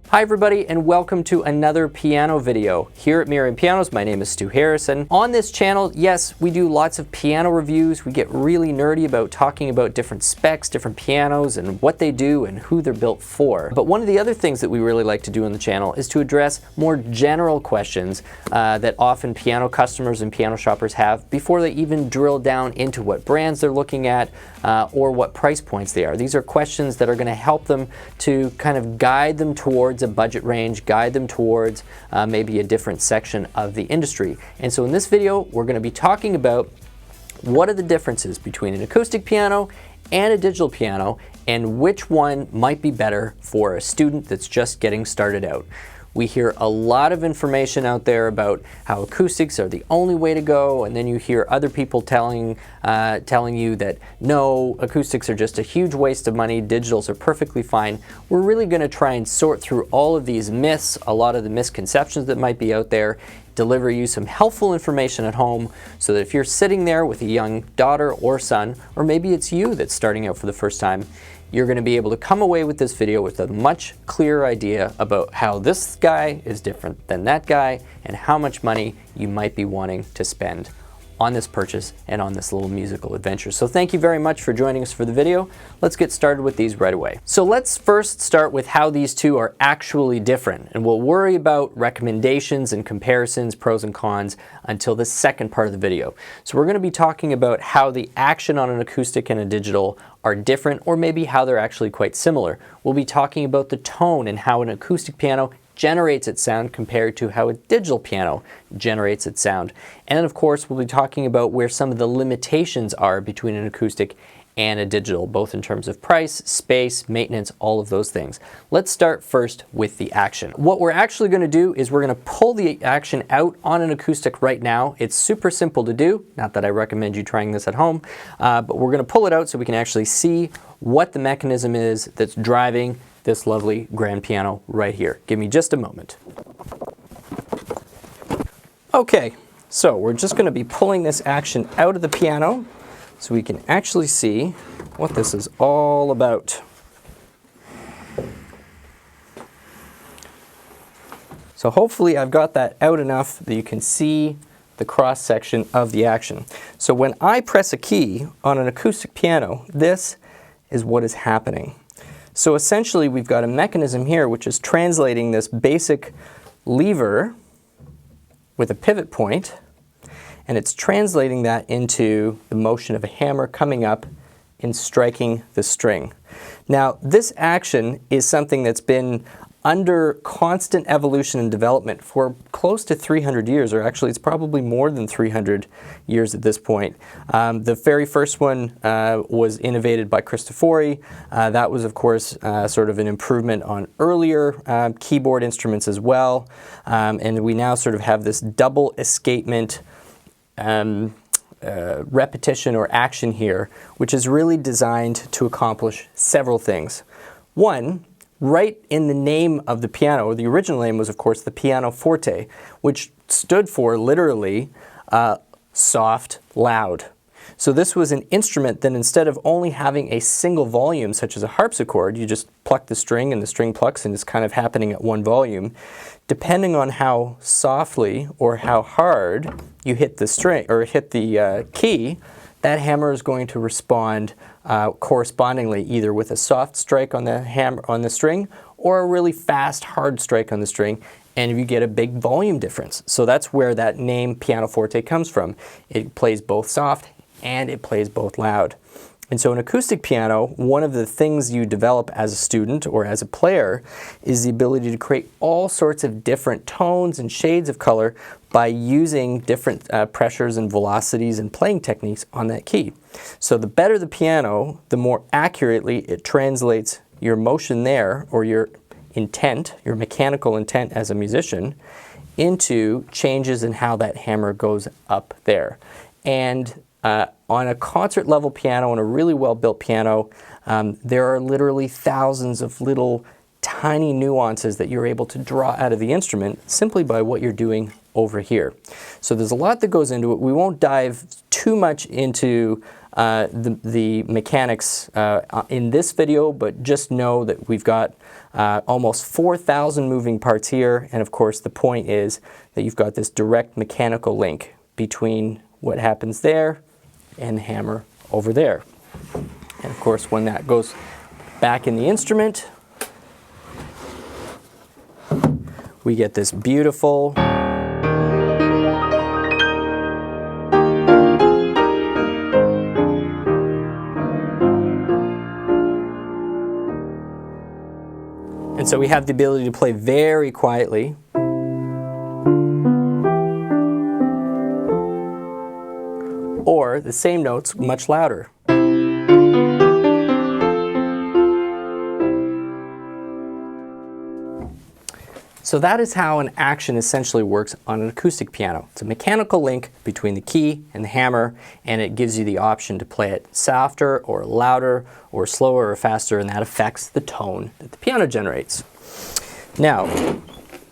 Hi everybody, and welcome to another piano video. Here at Merriam Pianos, my name is Stu Harrison. On this channel, yes, we do lots of piano reviews. We get really nerdy about talking about different specs, different pianos, and what they do and who they're built for. But one of the other things that we really like to do on the channel is to address more general questions that often piano customers and piano shoppers have before they even drill down into what brands they're looking at or what price points they are. These are questions that are going to help them to kind of guide them towards a budget range, guide them towards maybe a different section of the industry. And so in this video, we're going to be talking about what are the differences between an acoustic piano and a digital piano, and which one might be better for a student that's just getting started out. We hear a lot of information out there about how acoustics are the only way to go, and then you hear other people telling you that no, acoustics are just a huge waste of money, digitals are perfectly fine. We're really going to try and sort through all of these myths, a lot of the misconceptions that might be out there, deliver you some helpful information at home so that if you're sitting there with a young daughter or son, or maybe it's you that's starting out for the first time, you're going to be able to come away with this video with a much clearer idea about how this guy is different than that guy and how much money you might be wanting to spend on this purchase and on this little musical adventure. So thank you very much for joining us for the video. Let's get started with these right away. So let's first start with how these two are actually different, and we'll worry about recommendations and comparisons, pros and cons, until the second part of the video. So we're going to be talking about how the action on an acoustic and a digital are different, or maybe how they're actually quite similar. We'll be talking about the tone and how an acoustic piano generates its sound compared to how a digital piano generates its sound. And then of course we'll be talking about where some of the limitations are between an acoustic and a digital, both in terms of price, space, maintenance, all of those things. Let's start first with the action. What we're actually going to do is we're going to pull the action out on an acoustic right now. It's super simple to do, not that I recommend you trying this at home, but we're going to pull it out so we can actually see what the mechanism is that's driving this lovely grand piano right here. Give me just a moment. Okay, so we're just going to be pulling this action out of the piano so we can actually see what this is all about. So hopefully I've got that out enough that you can see the cross section of the action. So when I press a key on an acoustic piano, this is what is happening. So essentially we've got a mechanism here which is translating this basic lever with a pivot point, and it's translating that into the motion of a hammer coming up and striking the string. Now this action is something that's been under constant evolution and development for close to 300 years, or actually it's probably more than 300 years at this point. The very first one was innovated by Cristofori. That was of course sort of an improvement on earlier keyboard instruments as well. And we now sort of have this double escapement repetition or action here, which is really designed to accomplish several things. One, right in the name of the piano, or the original name was of course the pianoforte, which stood for literally soft, loud. So this was an instrument that instead of only having a single volume, such as a harpsichord, you just pluck the string and the string plucks and it's kind of happening at one volume. Depending on how softly or how hard you hit the string or hit the key, that hammer is going to respond correspondingly, either with a soft strike on the hammer on the string or a really fast hard strike on the string, and you get a big volume difference. So that's where that name pianoforte comes from. It plays both soft and it plays both loud. And so an acoustic piano, one of the things you develop as a student or as a player is the ability to create all sorts of different tones and shades of color by using different pressures and velocities and playing techniques on that key. So the better the piano, the more accurately it translates your motion there, or your intent, your mechanical intent as a musician, into changes in how that hammer goes up there. And on a concert level piano, on a really well built piano, there are literally thousands of little tiny nuances that you're able to draw out of the instrument simply by what you're doing over here. So there's a lot that goes into it. We won't dive too much into the mechanics in this video, but just know that we've got almost 4,000 moving parts here, and of course the point is that you've got this direct mechanical link between what happens there and the hammer over there. And of course when that goes back in the instrument, we get this beautiful and so we have the ability to play very quietly or the same notes much louder. So that is how an action essentially works on an acoustic piano. It's a mechanical link between the key and the hammer, and it gives you the option to play it softer or louder or slower or faster, and that affects the tone that the piano generates. Now,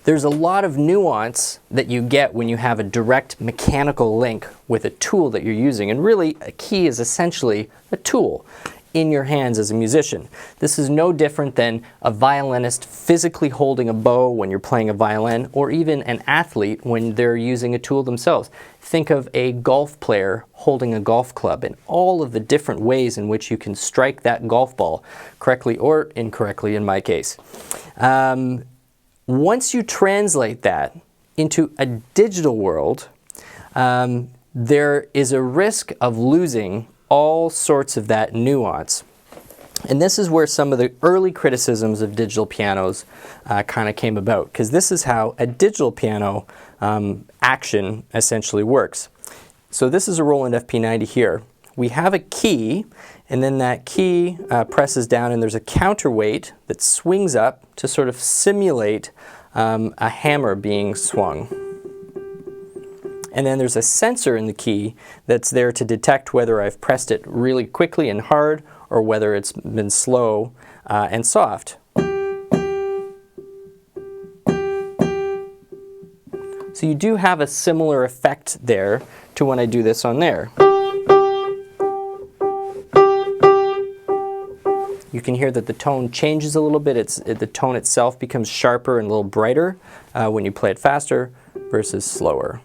there's a lot of nuance that you get when you have a direct mechanical link with a tool that you're using, and really a key is essentially a tool in your hands as a musician. This is no different than a violinist physically holding a bow when you're playing a violin, or even an athlete when they're using a tool themselves. Think of a golf player holding a golf club and all of the different ways in which you can strike that golf ball, correctly or incorrectly in my case. Once you translate that into a digital world, there is a risk of losing all sorts of that nuance. And this is where some of the early criticisms of digital pianos kind of came about, because this is how a digital piano action essentially works. So this is a Roland FP90 here. We have a key, and then that key presses down, and there's a counterweight that swings up to sort of simulate a hammer being swung. And then there's a sensor in the key that's there to detect whether I've pressed it really quickly and hard or whether it's been slow and soft. So you do have a similar effect there to when I do this on there. You can hear that the tone changes a little bit. The tone itself becomes sharper and a little brighter when you play it faster versus slower.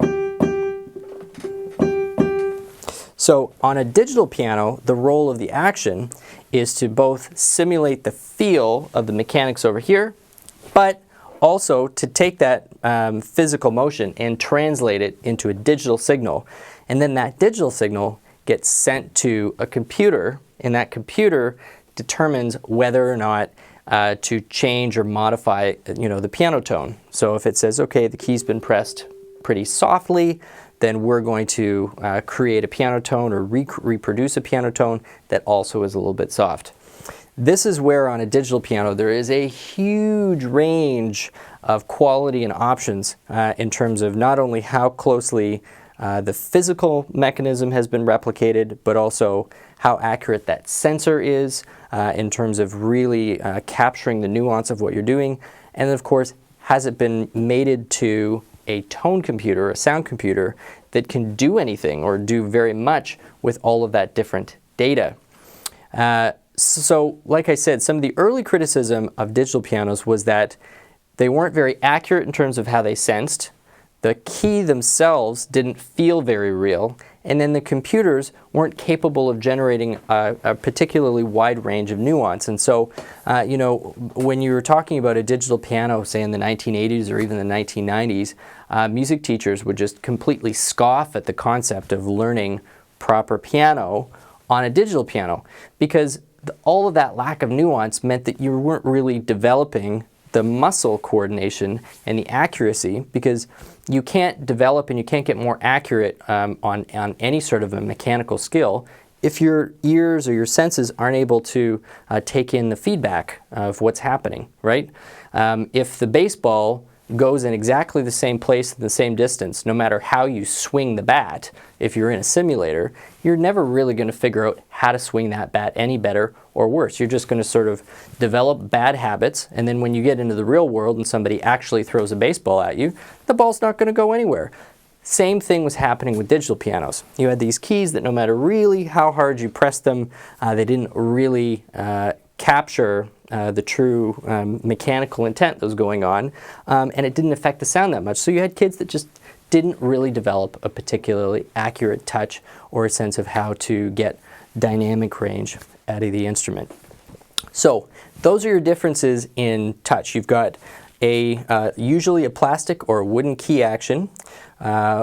So on a digital piano, the role of the action is to both simulate the feel of the mechanics over here, but also to take that physical motion and translate it into a digital signal. And then that digital signal gets sent to a computer, and that computer determines whether or not to change or modify, the piano tone. So if it says, okay, the key's been pressed pretty softly, then we're going to create a piano tone or reproduce a piano tone that also is a little bit soft. This is where on a digital piano there is a huge range of quality and options in terms of not only how closely the physical mechanism has been replicated, but also how accurate that sensor is in terms of really capturing the nuance of what you're doing. And of course, has it been mated to a tone computer, a sound computer, that can do anything or do very much with all of that different data. So like I said, some of the early criticism of digital pianos was that they weren't very accurate in terms of how they sensed. The key themselves didn't feel very real, and then the computers weren't capable of generating a particularly wide range of nuance. And so, when you were talking about a digital piano, say in the 1980s or even the 1990s, music teachers would just completely scoff at the concept of learning proper piano on a digital piano, because all of that lack of nuance meant that you weren't really developing the muscle coordination and the accuracy, because you can't develop and you can't get more accurate on any sort of a mechanical skill if your ears or your senses aren't able to take in the feedback of what's happening, right? If the baseball goes in exactly the same place and the same distance, no matter how you swing the bat, if you're in a simulator, you're never really going to figure out how to swing that bat any better or worse. You're just going to sort of develop bad habits, and then when you get into the real world and somebody actually throws a baseball at you, the ball's not going to go anywhere. Same thing was happening with digital pianos. You had these keys that no matter really how hard you pressed them, they didn't really capture the true mechanical intent that was going on, and it didn't affect the sound that much. So you had kids that just didn't really develop a particularly accurate touch or a sense of how to get dynamic range out of the instrument. So those are your differences in touch. You've got usually a plastic or a wooden key action,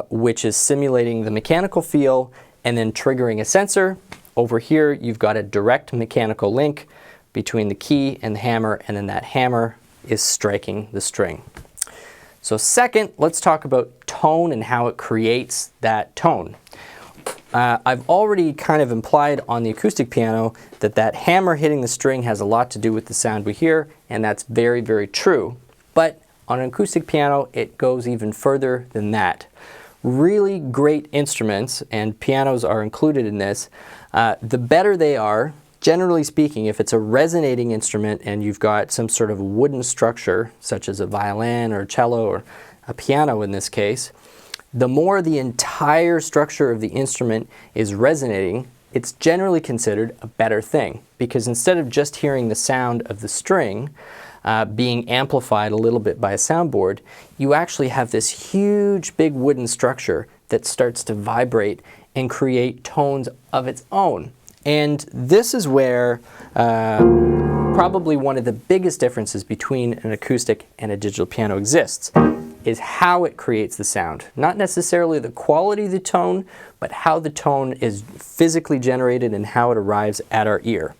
which is simulating the mechanical feel and then triggering a sensor. Over here you've got a direct mechanical link between the key and the hammer, and then that hammer is striking the string. So second, let's talk about tone and how it creates that tone. I've already kind of implied on the acoustic piano that that hammer hitting the string has a lot to do with the sound we hear, and that's very, very true. But on an acoustic piano, it goes even further than that. Really great instruments, and pianos are included in this, the better they are, generally speaking, if it's a resonating instrument and you've got some sort of wooden structure, such as a violin or a cello or a piano in this case, the more the entire structure of the instrument is resonating, it's generally considered a better thing. Because instead of just hearing the sound of the string being amplified a little bit by a soundboard, you actually have this huge big wooden structure that starts to vibrate and create tones of its own. And this is where probably one of the biggest differences between an acoustic and a digital piano exists, is how it creates the sound. Not necessarily the quality of the tone, but how the tone is physically generated and how it arrives at our ear.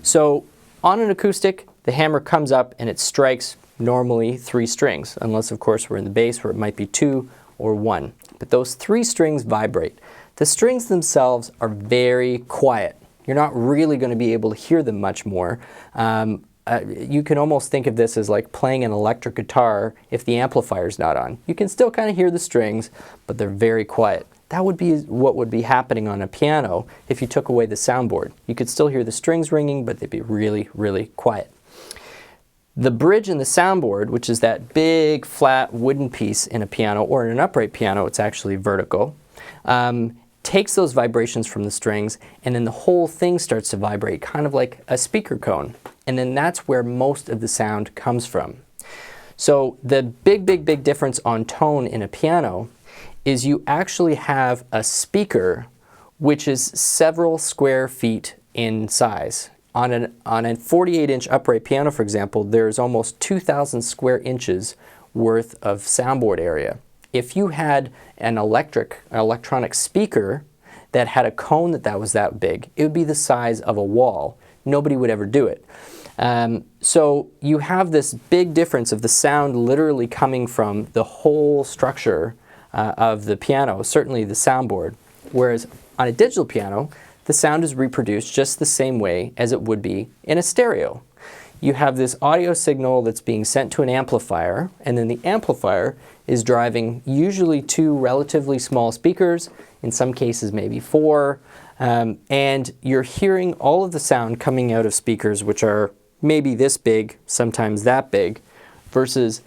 So on an acoustic, the hammer comes up and it strikes normally 3 strings, unless of course we're in the bass where it might be 2 or 1. But those 3 strings vibrate. The strings themselves are very quiet. You're not really going to be able to hear them much more. You can almost think of this as like playing an electric guitar if the amplifier's not on. You can still kind of hear the strings, but they're very quiet. That would be what would be happening on a piano if you took away the soundboard. You could still hear the strings ringing, but they'd be really, really quiet. The bridge in the soundboard, which is that big flat wooden piece in a piano, or in an upright piano it's actually vertical, takes those vibrations from the strings, and then the whole thing starts to vibrate, kind of like a speaker cone. And then that's where most of the sound comes from. So the big, big, big difference on tone in a piano is you actually have a speaker which is several square feet in size. On a 48-inch upright piano, for example, there's almost 2,000 square inches worth of soundboard area. If you had an electronic speaker that had a cone that was that big, it would be the size of a wall. Nobody would ever do it. So you have this big difference of the sound literally coming from the whole structure of the piano, certainly the soundboard. Whereas on a digital piano, the sound is reproduced just the same way as it would be in a stereo. You have this audio signal that's being sent to an amplifier, and then the amplifier is driving usually 2 relatively small speakers, in some cases maybe 4, and you're hearing all of the sound coming out of speakers which are maybe this big, sometimes that big, versus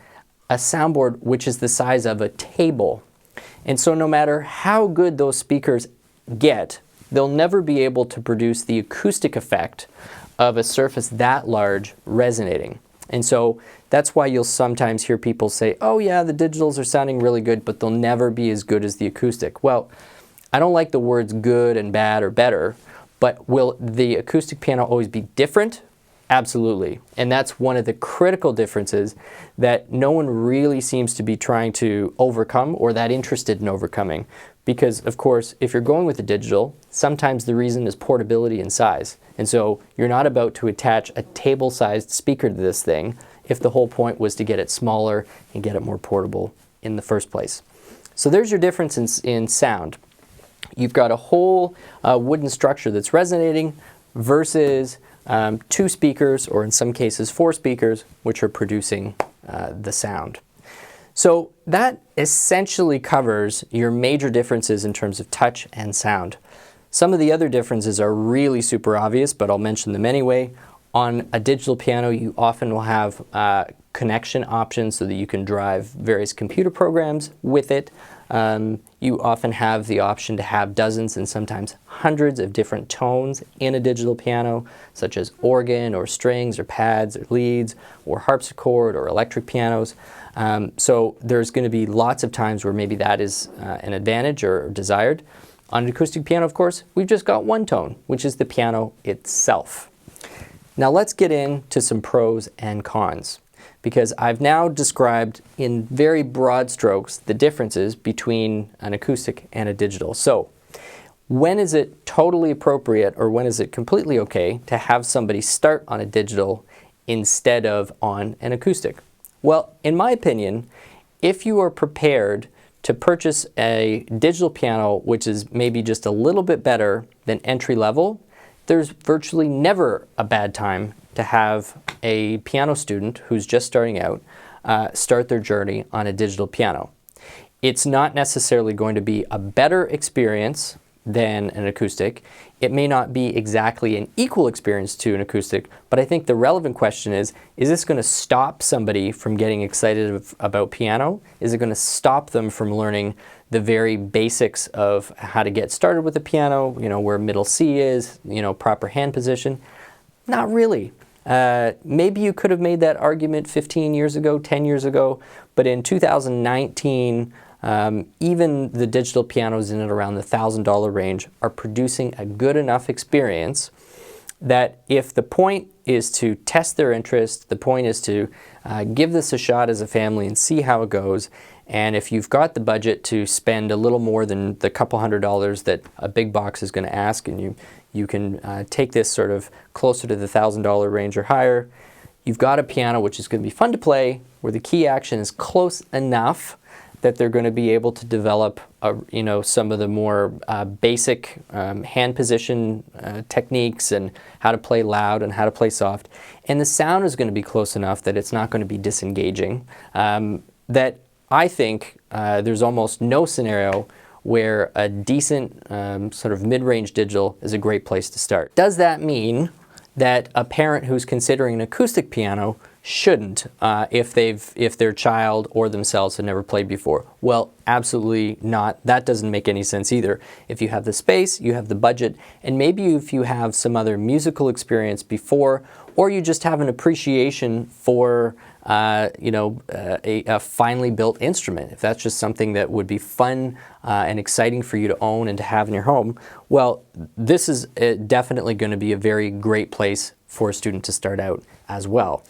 a soundboard which is the size of a table. And so no matter how good those speakers get, they'll never be able to produce the acoustic effect of a surface that large resonating. And so that's why you'll sometimes hear people say, oh yeah, the digitals are sounding really good, but they'll never be as good as the acoustic. Well, I don't like the words good and bad or better, but will the acoustic piano always be different? Absolutely. And that's one of the critical differences that no one really seems to be trying to overcome or that interested in overcoming. Because, of course, if you're going with a digital, sometimes the reason is portability and size. And so you're not about to attach a table-sized speaker to this thing if the whole point was to get it smaller and get it more portable in the first place. So there's your difference in sound. You've got a whole wooden structure that's resonating versus 2 speakers, or in some cases 4 speakers, which are producing the sound. So that essentially covers your major differences in terms of touch and sound. Some of the other differences are really super obvious, but I'll mention them anyway. On a digital piano, you often will have connection options so that you can drive various computer programs with it. You often have the option to have dozens and sometimes hundreds of different tones in a digital piano, such as organ or strings or pads or leads or harpsichord or electric pianos. So there's going to be lots of times where maybe that is an advantage or desired. On an acoustic piano, of course, we've just got one tone, which is the piano itself. Now let's get into some pros and cons, because I've now described in very broad strokes the differences between an acoustic and a digital. So when is it totally appropriate, or when is it completely okay to have somebody start on a digital instead of on an acoustic? Well, in my opinion, if you are prepared to purchase a digital piano which is maybe just a little bit better than entry level, there's virtually never a bad time to have a piano student who's just starting out start their journey on a digital piano. It's not necessarily going to be a better experience than an acoustic. It may not be exactly an equal experience to an acoustic, but I think the relevant question is this going to stop somebody from getting excited about piano? Is it going to stop them from learning the very basics of how to get started with the piano, you know, where middle C is, you know, proper hand position? Not really. Maybe you could have made that argument 15 years ago, 10 years ago, but in 2019, even the digital pianos in and around the $1,000 range are producing a good enough experience that if the point is to test their interest, the point is to give this a shot as a family and see how it goes, and if you've got the budget to spend a little more than the couple $100s that a big box is going to ask, and you can take this sort of closer to the $1,000 range or higher, you've got a piano which is going to be fun to play, where the key action is close enough that they're going to be able to develop you know, some of the more basic hand position techniques and how to play loud and how to play soft. And the sound is going to be close enough that it's not going to be disengaging. That I think there's almost no scenario where a decent sort of mid-range digital is a great place to start. Does that mean that a parent who's considering an acoustic piano shouldn't if their child or themselves have never played before? Well, absolutely not. That doesn't make any sense either. If you have the space, you have the budget, and maybe if you have some other musical experience before, or you just have an appreciation for you know, a finely built instrument, if that's just something that would be fun and exciting for you to own and to have in your home, well, this is definitely going to be a very great place for a student to start out as well.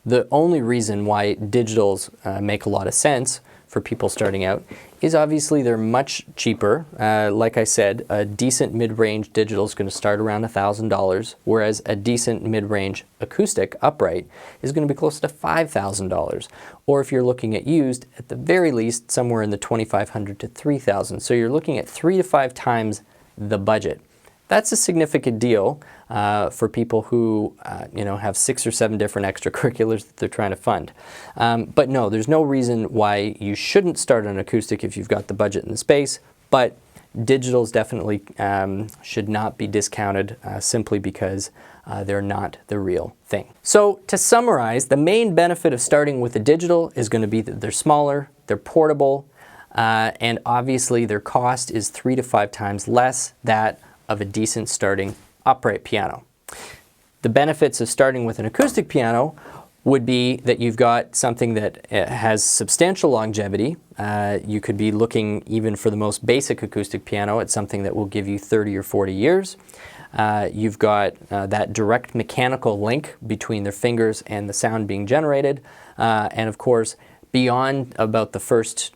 The only reason why digitals make a lot of sense for people starting out is obviously they're much cheaper. Like I said, a decent mid-range digital is going to start around $1,000, whereas a decent mid-range acoustic upright is going to be close to $5,000. Or if you're looking at used, at the very least, somewhere in the $2,500 to $3,000. So you're looking at 3 to 5 times the budget. That's a significant deal for people who you know, have 6 or 7 different extracurriculars that they're trying to fund. But no, there's no reason why you shouldn't start on acoustic if you've got the budget and the space, but digitals definitely should not be discounted simply because they're not the real thing. So to summarize, the main benefit of starting with a digital is going to be that they're smaller, they're portable, and obviously their cost is 3 to 5 times less that of a decent starting upright piano. The benefits of starting with an acoustic piano would be that you've got something that has substantial longevity. You could be looking, even for the most basic acoustic piano, at something that will give you 30 or 40 years. You've got that direct mechanical link between their fingers and the sound being generated. And of course, beyond about the first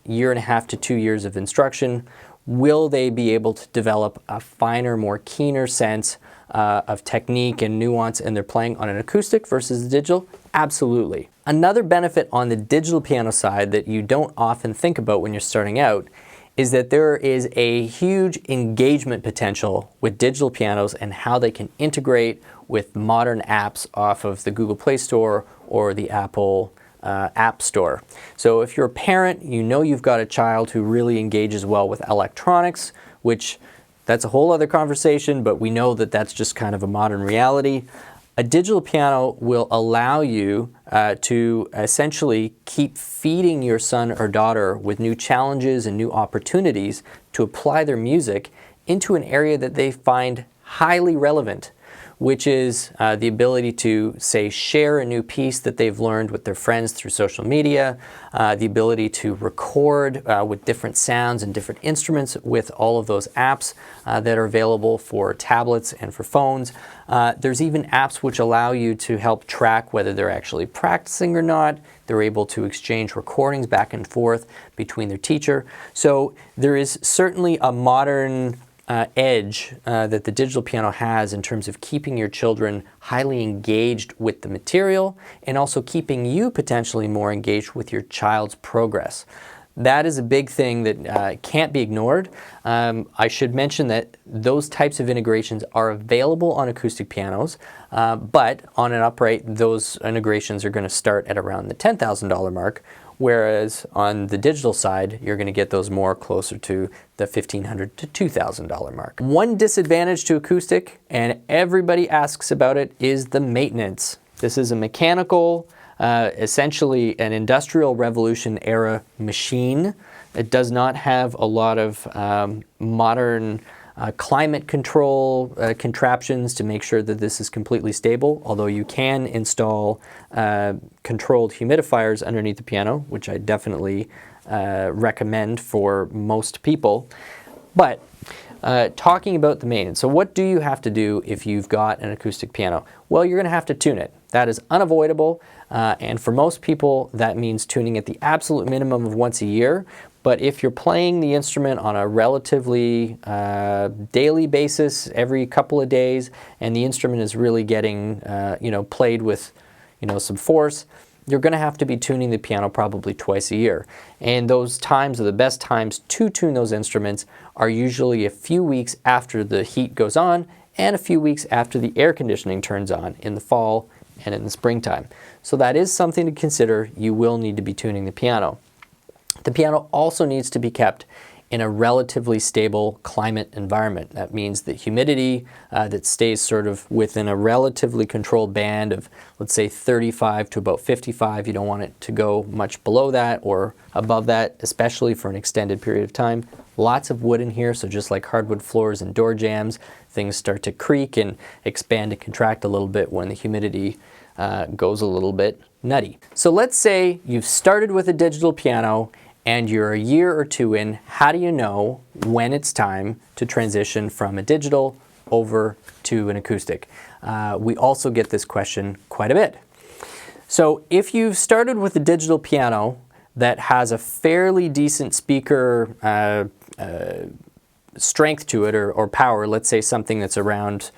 1.5 to 2 years of instruction, will they be able to develop a finer, more keener sense of technique and nuance in their playing on an acoustic versus the digital? Absolutely. Another benefit on the digital piano side that you don't often think about when you're starting out is that there is a huge engagement potential with digital pianos and how they can integrate with modern apps off of the Google Play Store or the Apple App Store. So if you're a parent, you know you've got a child who really engages well with electronics, which that's a whole other conversation, but we know that that's just kind of a modern reality. A digital piano will allow you to essentially keep feeding your son or daughter with new challenges and new opportunities to apply their music into an area that they find highly relevant, which is the ability to, say, share a new piece that they've learned with their friends through social media, the ability to record with different sounds and different instruments with all of those apps that are available for tablets and for phones. There's even apps which allow you to help track whether they're actually practicing or not. They're able to exchange recordings back and forth between their teacher. So there is certainly a modern edge that the digital piano has in terms of keeping your children highly engaged with the material and also keeping you potentially more engaged with your child's progress. That is a big thing that can't be ignored. I should mention that those types of integrations are available on acoustic pianos, but on an upright, those integrations are going to start at around the $10,000 mark, whereas on the digital side, you're going to get those more closer to the $1,500 to $2,000 mark. One disadvantage to acoustic, and everybody asks about it, is the maintenance. This is a mechanical, essentially an Industrial Revolution era machine. It does not have a lot of modern climate control contraptions to make sure that this is completely stable, although you can install controlled humidifiers underneath the piano, which I definitely recommend for most people. But talking about the maintenance, so what do you have to do if you've got an acoustic piano? Well, you're going to have to tune it. That is unavoidable, and for most people that means tuning at the absolute minimum of once a year. But if you're playing the instrument on a relatively daily basis, every couple of days, and the instrument is really getting played with some force, you're going to have to be tuning the piano probably twice a year. And those times are the best times to tune those instruments are usually a few weeks after the heat goes on and a few weeks after the air conditioning turns on in the fall and in the springtime. So that is something to consider. You will need to be tuning the piano. The piano also needs to be kept in a relatively stable climate environment. That means that humidity that stays sort of within a relatively controlled band of, let's say, 35 to about 55. You don't want it to go much below that or above that, especially for an extended period of time. Lots of wood in here, so just like hardwood floors and door jambs, things start to creak and expand and contract a little bit when the humidity goes a little bit nutty. So let's say you've started with a digital piano and you're a year or two in. How do you know when it's time to transition from a digital over to an acoustic? We also get this question quite a bit. So if you've started with a digital piano that has a fairly decent speaker strength to it or power, let's say something that's around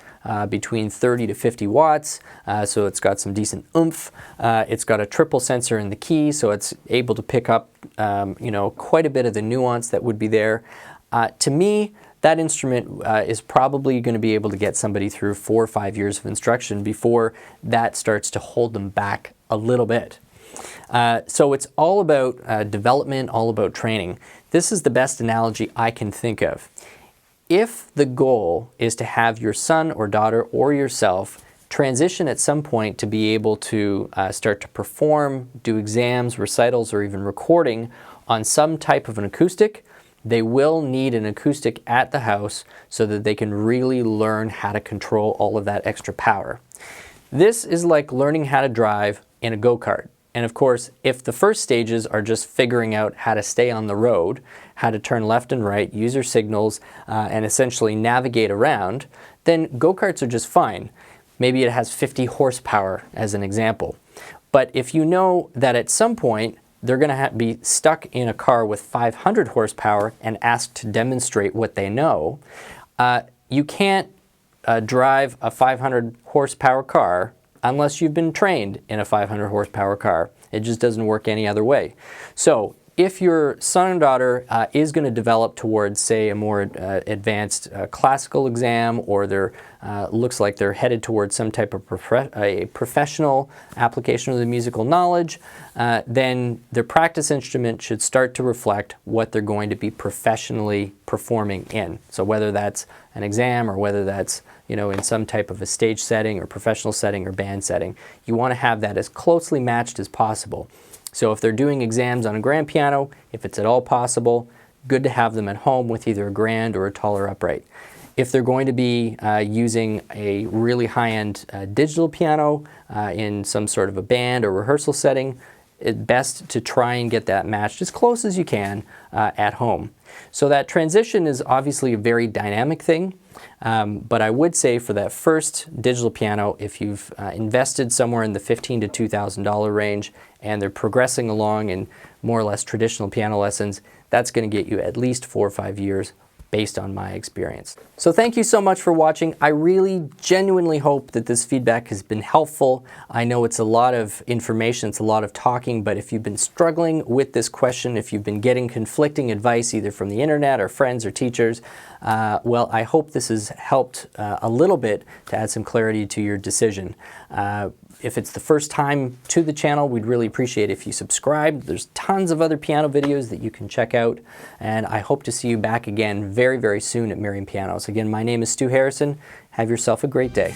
between 30 to 50 watts, so it's got some decent oomph. It's got a triple sensor in the key, so it's able to pick up quite a bit of the nuance that would be there. To me, that instrument is probably going to be able to get somebody through 4 or 5 years of instruction before that starts to hold them back a little bit. So it's all about development, all about training. This is the best analogy I can think of. If the goal is to have your son or daughter or yourself transition at some point to be able to start to perform, do exams, recitals, or even recording on some type of an acoustic, they will need an acoustic at the house so that they can really learn how to control all of that extra power. This is like learning how to drive in a go-kart. And of course, if the first stages are just figuring out how to stay on the road, how to turn left and right, use your signals, and essentially navigate around, then go-karts are just fine. Maybe it has 50 horsepower as an example. But if you know that at some point they're going to be stuck in a car with 500 horsepower and asked to demonstrate what they know, you can't drive a 500 horsepower car unless you've been trained in a 500 horsepower car. It just doesn't work any other way. So if your son and daughter is going to develop towards, say, a more advanced classical exam, or they're looks like they're headed towards some type of a professional application of the musical knowledge, then their practice instrument should start to reflect what they're going to be professionally performing in. So whether that's an exam or whether that's in some type of a stage setting or professional setting or band setting. You want to have that as closely matched as possible. So if they're doing exams on a grand piano, if it's at all possible, good to have them at home with either a grand or a taller upright. If they're going to be using a really high-end digital piano in some sort of a band or rehearsal setting, it's best to try and get that matched as close as you can at home. So that transition is obviously a very dynamic thing, but I would say for that first digital piano, if you've invested somewhere in the $1,500 to $2,000 range and they're progressing along in more or less traditional piano lessons, that's going to get you at least 4 or 5 years based on my experience. So thank you so much for watching. I really genuinely hope that this feedback has been helpful. I know it's a lot of information, it's a lot of talking, but if you've been struggling with this question, if you've been getting conflicting advice either from the internet or friends or teachers, well, I hope this has helped a little bit to add some clarity to your decision. If it's the first time to the channel, we'd really appreciate if you subscribe. There's tons of other piano videos that you can check out, and I hope to see you back again very, very soon at Merriam Pianos. Again, my name is Stu Harrison. Have yourself a great day.